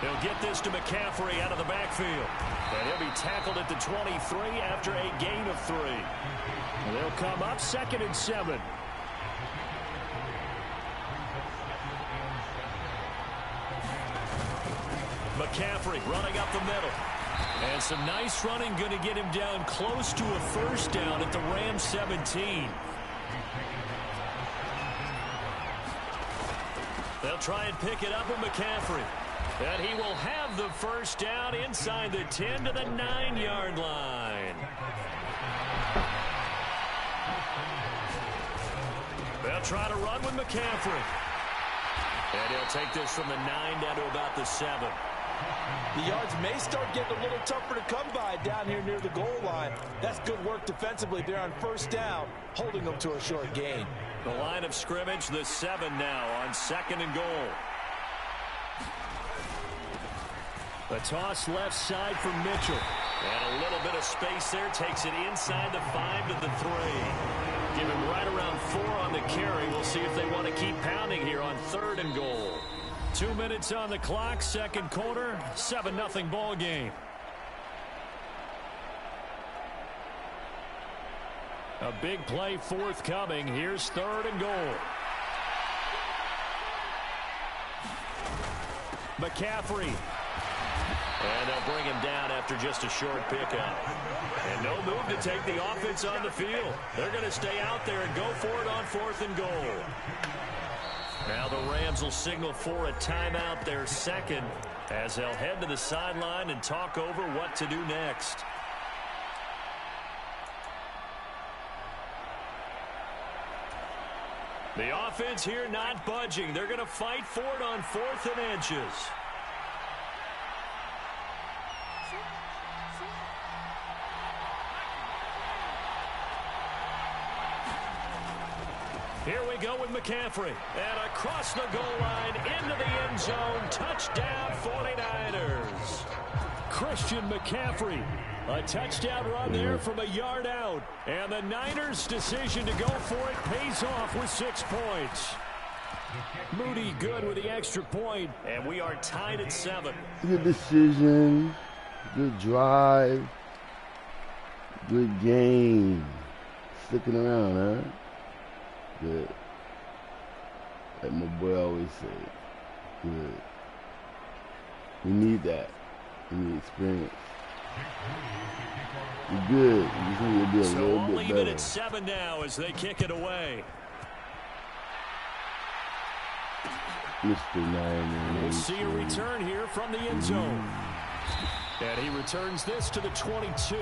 He'll get this to McCaffrey out of the backfield. And he'll be tackled at the 23 after a gain of 3. And they'll come up 2nd and 7. McCaffrey running up the middle. And some nice running, going to get him down close to a first down at the Rams 17. They'll try and pick it up with McCaffrey. And he will have the first down inside the 10 to the 9-yard line. They'll try to run with McCaffrey. And he'll take this from the 9 down to about the 7. The yards may start getting a little tougher to come by down here near the goal line. That's good work defensively there on 1st down, holding them to a short gain. The line of scrimmage, the 7 now on 2nd and goal. The toss left side for Mitchell. And a little bit of space there, takes it inside the 5 to the 3. Give him right around 4 on the carry. We'll see if they want to keep pounding here on 3rd and goal. 2 minutes on the clock, 2nd quarter, 7-0 ball game. A big play forthcoming. Here's 3rd and goal. McCaffrey. And they'll bring him down after just a short pickup. And no move to take the offense on the field. They're going to stay out there and go for it on 4th and goal. Now the Rams will signal for a timeout, their 2nd, as they'll head to the sideline and talk over what to do next. The offense here not budging. They're going to fight for it on 4th and inches. Here we go with McCaffrey. And across the goal line, into the end zone. Touchdown, 49ers. Christian McCaffrey. A touchdown run there from a yard out. And the Niners' decision to go for it pays off with 6 points. Moody good with the extra point. And we are tied at 7. Good decision. Good drive. Good game. Sticking around, huh? Good. Like my boy always said. Good. We need that. We need experience. We're good. We just need to be a little bit better. So leave it at 7 now as they kick it away. Mr. 9. We'll see a return here from the end zone. And he returns this to the 22.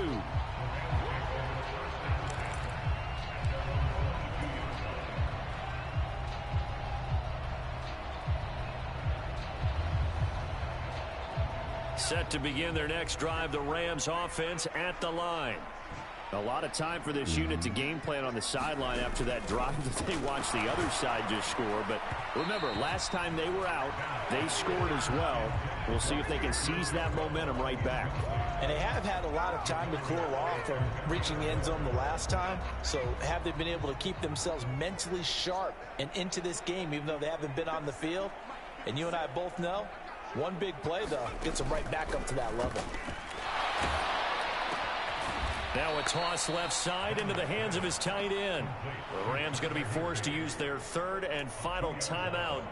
Set to begin their next drive, the Rams offense at the line. A lot of time for this unit to game plan on the sideline after that drive that they watched the other side just score. But remember, last time they were out, they scored as well. We'll see if they can seize that momentum right back. And they have had a lot of time to cool off from reaching the end zone the last time. So have they been able to keep themselves mentally sharp and into this game, even though they haven't been on the field? And you and I both know, one big play, though, gets them right back up to that level. Now a toss left side into the hands of his tight end. The Rams going to be forced to use their third and final timeout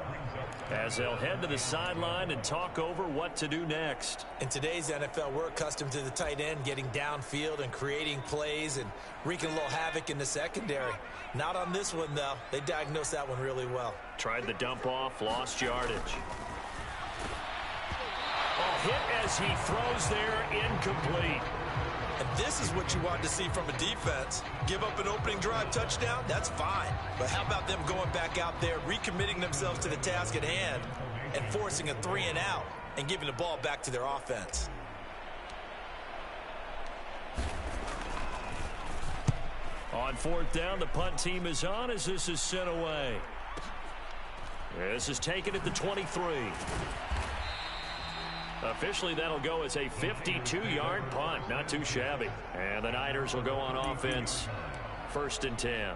as they'll head to the sideline and talk over what to do next. In today's NFL, we're accustomed to the tight end getting downfield and creating plays and wreaking a little havoc in the secondary. Not on this one, though. They diagnosed that one really well. Tried the dump off, lost yardage. A hit as he throws there, incomplete. And this is what you want to see from a defense. Give up an opening drive touchdown, that's fine. But how about them going back out there, recommitting themselves to the task at hand, and forcing a 3-and-out and giving the ball back to their offense? On fourth down, the punt team is on as this is sent away. This is taken at the 23. Officially, that'll go as a 52-yard punt. Not too shabby. And the Niners will go on offense. 1st and 10.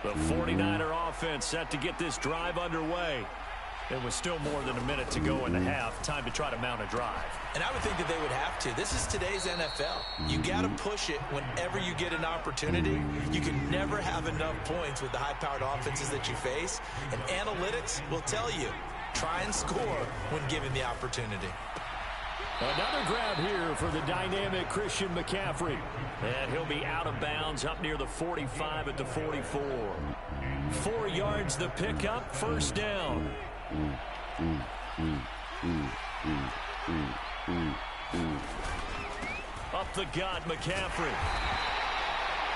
The 49er offense set to get this drive underway. It was still more than a minute to go in the half. Time to try to mount a drive. And I would think that they would have to. This is today's NFL. You got to push it whenever you get an opportunity. You can never have enough points with the high-powered offenses that you face. And analytics will tell you, try and score when given the opportunity. Another grab here for the dynamic Christian McCaffrey. And he'll be out of bounds up near the 45 at the 44. 4 yards the pickup, 1st down. Up the gut, McCaffrey.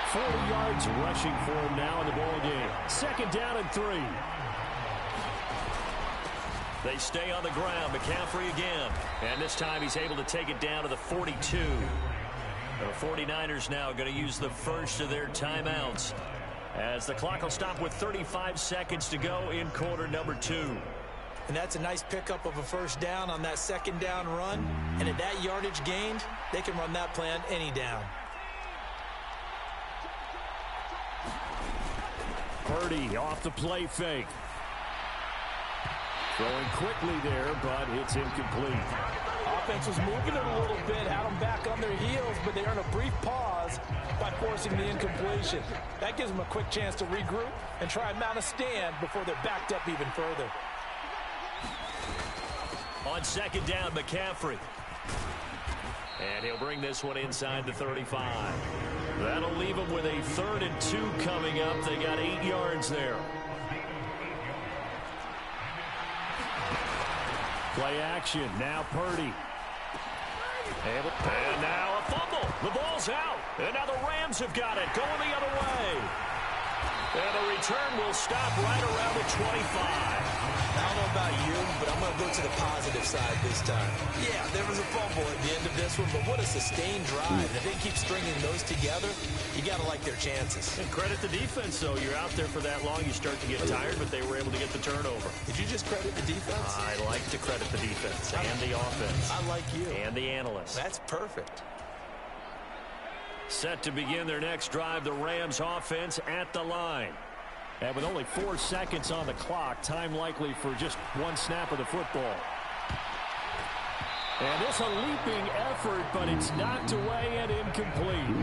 4 yards rushing for him now in the ball game. 2nd down and 3. They stay on the ground. McCaffrey again. And this time he's able to take it down to the 42. The 49ers now going to use the first of their timeouts as the clock will stop with 35 seconds to go in quarter number 2. And that's a nice pickup of a 1st down on that 2nd down run. And at that yardage gained, they can run that plan any down. Purdy off the play fake. Throwing quickly there, but it's incomplete. Offense was moving it a little bit, had them back on their heels, but they earn a brief pause by forcing the incompletion. That gives them a quick chance to regroup and try and mount a stand before they're backed up even further. On 2nd down, McCaffrey. And he'll bring this one inside the 35. That'll leave them with a 3rd and 2 coming up. They got 8 yards there. Play action. Now Purdy. And now a fumble. The ball's out. And now the Rams have got it. Going the other way. And the return will stop right around the 25. I don't know about you, but I'm going to go to the positive side this time. Yeah, there was a fumble at the end of this one, but what a sustained drive. If they keep stringing those together, you got to like their chances. And credit the defense, though. You're out there for that long, you start to get tired, but they were able to get the turnover. Did you just credit the defense? I like to credit the defense and the offense. I like you. And the analysts. That's perfect. Set to begin their next drive, the Rams offense at the line. And with only 4 seconds on the clock, time likely for just 1 snap of the football. And this a leaping effort, but it's knocked away and incomplete.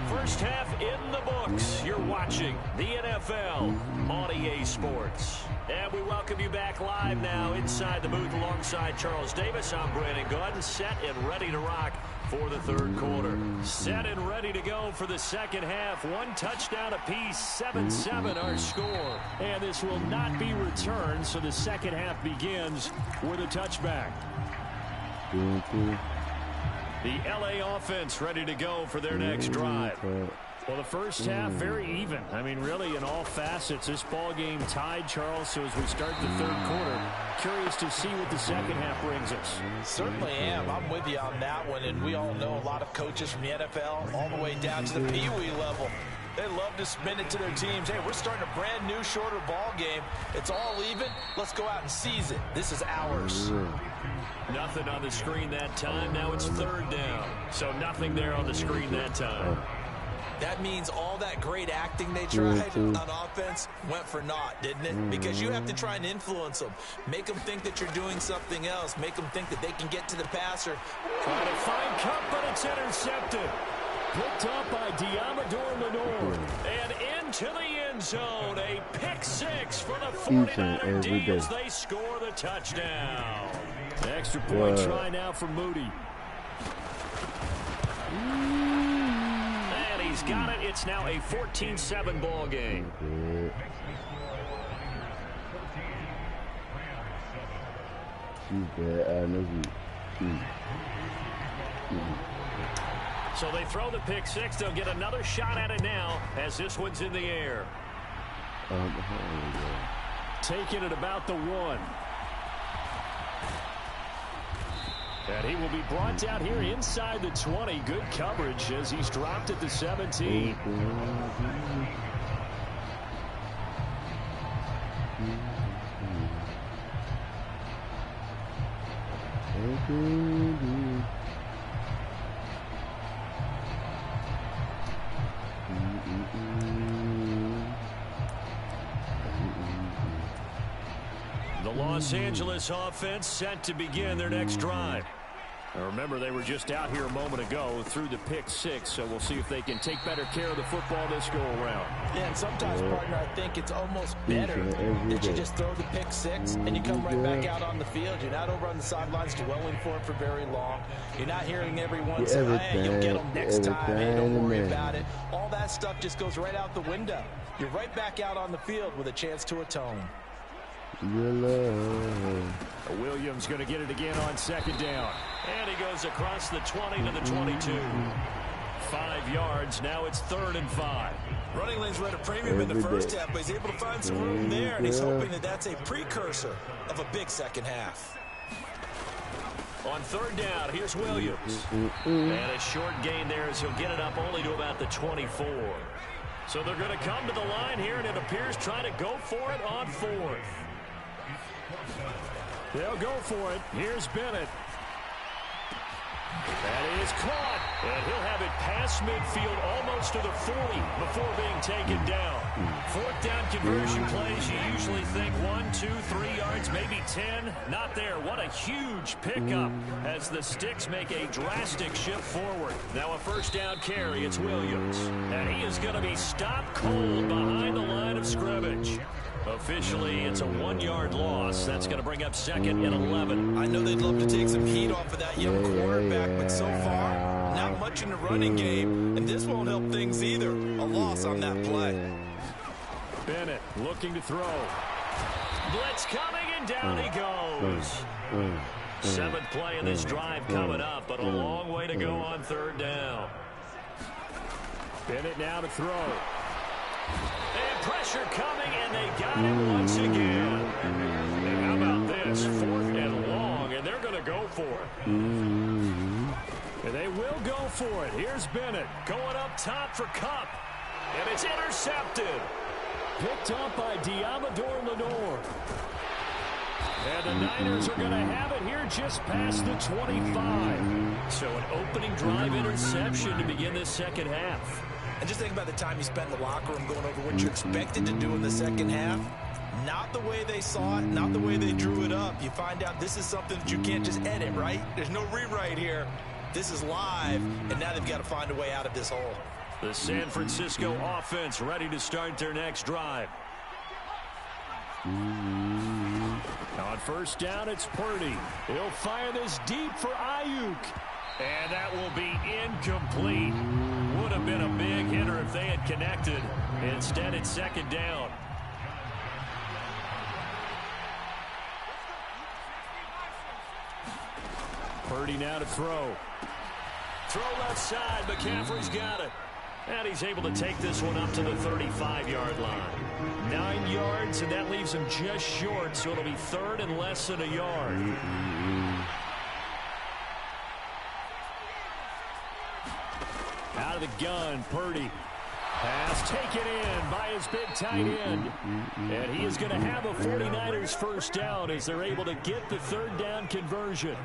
First half in the books. You're watching the NFL on EA Sports. And we welcome you back live now inside the booth alongside Charles Davis. I'm Brandon Gunn, set and ready to rock for the 3rd quarter. Set and ready to go for the 2nd half. 1 touchdown apiece, 7-7 our score. And this will not be returned, so the 2nd half begins with a touchback. The LA offense ready to go for their next drive. Well, the first half, very even. I mean, really, in all facets, this ball game tied, Charles. So as we start the 3rd quarter, curious to see what the 2nd half brings us. Certainly am. I'm with you on that one. And we all know a lot of coaches from the NFL all the way down to the Pee Wee level. They love to spin it to their teams. Hey, we're starting a brand new, shorter ball game. It's all even. Let's go out and seize it. This is ours. Nothing on the screen that time. Now it's 3rd down. So nothing there on the screen that time. That means all that great acting they tried on offense went for naught, didn't it? Because you have to try and influence them. Make them think that you're doing something else. Make them think that they can get to the passer. Trying to find Cup, but it's intercepted. Picked up by Diamador Lenore. And into the end zone. A pick six for the 49er D as they score the touchdown. Extra point try now for Moody. And he's got it. It's now a 14-7 ball game. So they throw the pick six. They'll get another shot at it now as this one's in the air. Taking it about the 1. And he will be brought down here inside the 20. Good coverage as he's dropped at the 17. The Los Angeles offense set to begin their next drive. Now remember, they were just out here a moment ago through the pick six, so we'll see if they can take better care of the football this go around. Yeah, and sometimes, partner, I think it's almost better that you just throw the pick six and you come right back out on the field. You're not over on the sidelines dwelling for it for very long. You're not hearing everyone say, hey, you'll get them next time. Hey, don't worry about it. All that stuff just goes right out the window. You're right back out on the field with a chance to atone. Williams going to get it again on second down. And he goes across the 20 to the 22. 5 yards. Now it's 3rd and 5. Running lanes were at a premium in the first half, but he's able to find some room there, and he's hoping that that's a precursor of a big second half. On 3rd down, here's Williams. And a short gain there as he'll get it up only to about the 24. So they're going to come to the line here, and it appears trying to go for it on 4th. They'll go for it. Here's Bennett. That is caught. And he'll have it past midfield almost to the 40 before being taken down. 4th down conversion plays, you usually think 1, 2, 3 yards, maybe 10. Not there. What a huge pickup as the Sticks make a drastic shift forward. Now a 1st down carry. It's Williams. And he is going to be stopped cold behind the line of scrimmage. Officially, it's a 1-yard loss. That's going to bring up 2nd and 11. I know they'd love to take some heat off of that young quarterback, but so far, not much in the running game, and this won't help things either. A loss on that play. Bennett looking to throw. Blitz coming, and down he goes. 7th play in this drive coming up, but a long way to go on 3rd down. Bennett now to throw. And pressure coming, and they got him once again. And how about this? 4th and long, and they're going to go for it. And they will go for it. Here's Bennett going up top for Cup. And it's intercepted. Picked up by Diamador Lenore. And the Niners are going to have it here just past the 25. So an opening drive interception to begin this second half. And just think about the time you spent in the locker room going over what you expected to do in the second half. Not the way they saw it, not the way they drew it up. You find out this is something that you can't just edit, right? There's no rewrite here. This is live, and now they've got to find a way out of this hole. The San Francisco offense ready to start their next drive. On 1st down, it's Purdy. He'll fire this deep for Ayuk. And that will be incomplete. Would have been a big hitter if they had connected. Instead, it's 2nd down. Purdy now to throw. Throw left side. McCaffrey's got it. And he's able to take this one up to the 35-yard line. 9 yards, and that leaves him just short, so it'll be 3rd and less than a yard. Out of the gun, Purdy. Pass taken in by his big tight end. And he is going to have a 49ers 1st down as they're able to get the 3rd down conversion.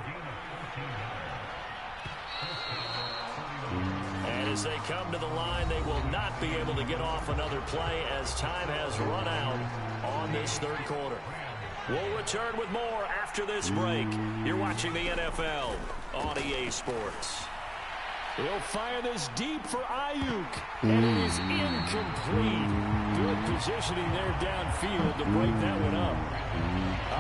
And As they come to the line, they will not be able to get off another play as time has run out on this third quarter. We'll return with more after this break. You're watching the NFL on EA Sports. He'll fire this deep for Ayuk, and it is incomplete. Good positioning there downfield to break that one up.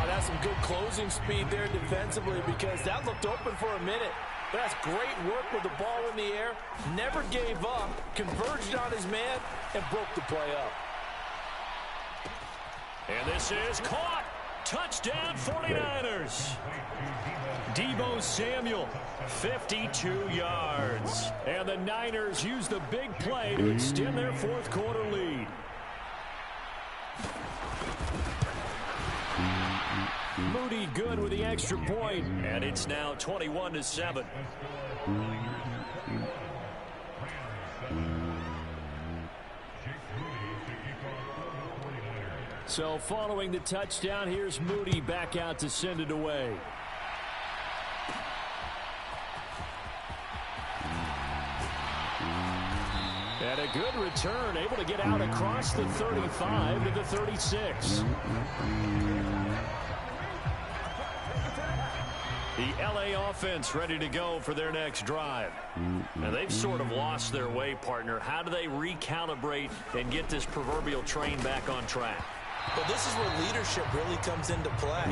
That's some good closing speed there defensively because that looked open for a minute. But that's great work with the ball in the air. Never gave up, converged on his man, and broke the play up. And this is caught. Touchdown 49ers. Deebo Samuel, 52 yards. And the Niners use the big play to extend their fourth quarter lead. Moody good with the extra point, and it's now 21-7. So following the touchdown, here's Moody back out to send it away. And a good return, able to get out across the 35 to the 36. The LA offense ready to go for their next drive. Now, they've sort of lost their way, partner. How do they recalibrate and get this proverbial train back on track? Well, this is where leadership really comes into play.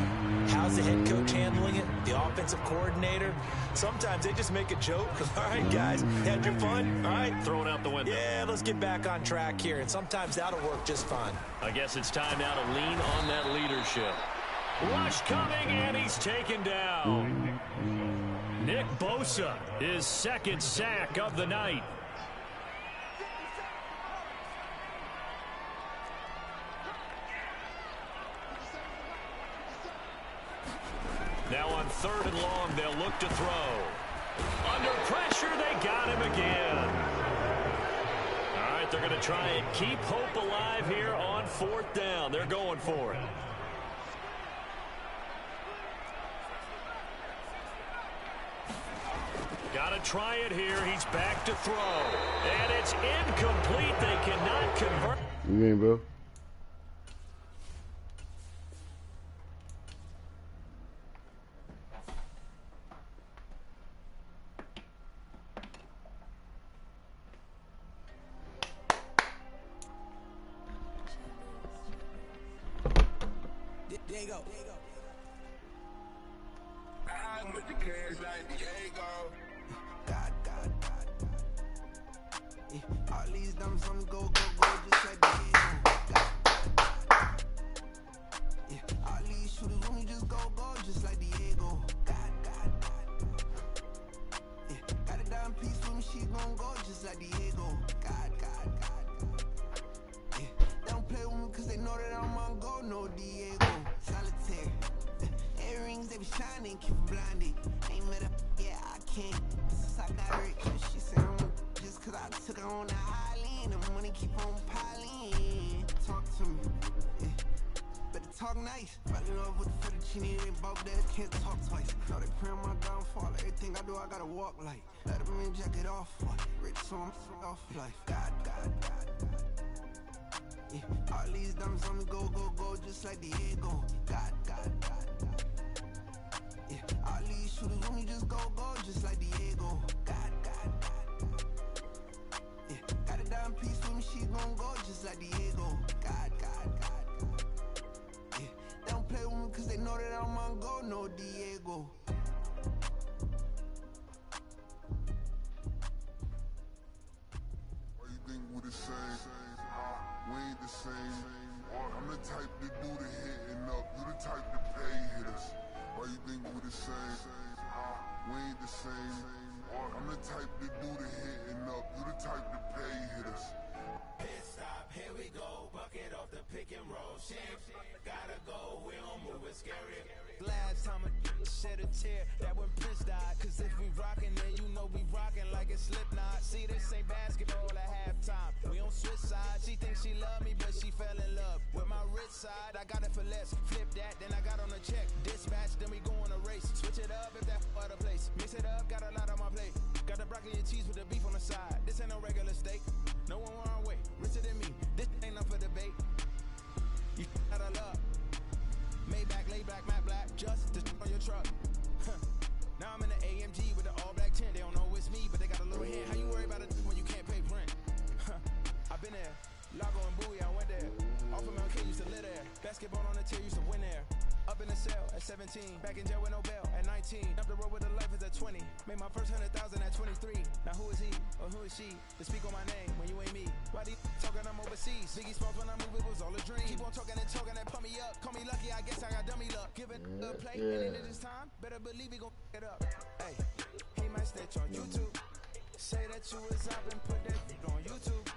How's the head coach handling it? The offensive coordinator? Sometimes they just make a joke. All right, guys, had your fun? All right, throw it out the window. Yeah, let's get back on track here. And sometimes that'll work just fine. I guess it's time now to lean on that leadership. Rush coming, and he's taken down. Nick Bosa, his second sack of the night. Now on 3rd and long, they'll look to throw. Under pressure, they got him again. All right, they're going to try and keep hope alive here on 4th down. They're going for it. Got to try it here. He's back to throw. And it's incomplete. They cannot convert. You mean, bro? Diego. I put the cash like Diego. God. Yeah, all these dummies on the go, just like Diego. God. Yeah, all these shooters on me just go, just like Diego. God. Yeah, got a dime piece with me, she gon' go just like Diego. God. Yeah, they don't play with me cause they know that I'm on go, no Diego. Solitaire. Earrings, they be shining, keep blinded. Ain't met up, yeah, I can't. Since I got rich, she said I'm just cause I took her on the island. The money keep on piling. Talk to me, yeah. Better talk nice. Falling love with the fettuccine, ain't both that, can't talk twice. Know they pray on my downfall, everything I do, I gotta walk like. Let them in, jacket off, rich, so I'm off life. God. Yeah, all these dummies on me go, just like Diego. God. Yeah, all these shooters on me just go, just like Diego. God. Yeah, got a dime piece with me, she gon' go just like Diego. God. Yeah, they don't play with me cause they know that I'm on go, no Diego. Why you think we the same? We ain't the same. I'm the type to do the hitting up. You the type to pay hitters. Why you think we the same? We ain't the same. I'm the type to do the hitting up. You the type to pay hitters. Pit stop, here we go. Bucket off the pick and roll. Shit, gotta go. We don't move it scary. Last time I shed a tear, that when Prince died. Cause if we rockin', then you know we rockin' like a Slipknot. See, this ain't basketball at halftime. We on switch sides. She thinks she love me, but she fell in love with my wrist side, I got it for less. Flip that, then I got on a check. Dispatch, then we go on a race. Switch it up if that other place. Mix it up, got a lot on my plate. Got the broccoli and cheese with the beef on the side. This ain't no regular steak. No one wrong way, richer than me. This ain't up for debate. You out of luck. Maybach, lay back, matte black, just to on your truck. Now I'm in the AMG with the all black tint. They don't know it's me, but they got a little hint. How you worry about it when you can't pay rent? I've been there. Lago and Bowie, I went there. Off of Mount K, used to live there. Basketball on the tier, used to win there. Up in the cell at 17. Back in jail with no bail at 19. Up the road with the life is at 20. Made my first 100,000 at 23. Now who is he or who is she to speak on my name when you ain't me? Why they talking I'm overseas? Biggie Smalls when I move, it was all a dream. Keep on talking and pump me up. Call me lucky, I guess I got dummy luck. Give it a play, and in this time, better believe he gon' f*** it up. Hey, he might snitch on YouTube. Say that you was up and put that on YouTube.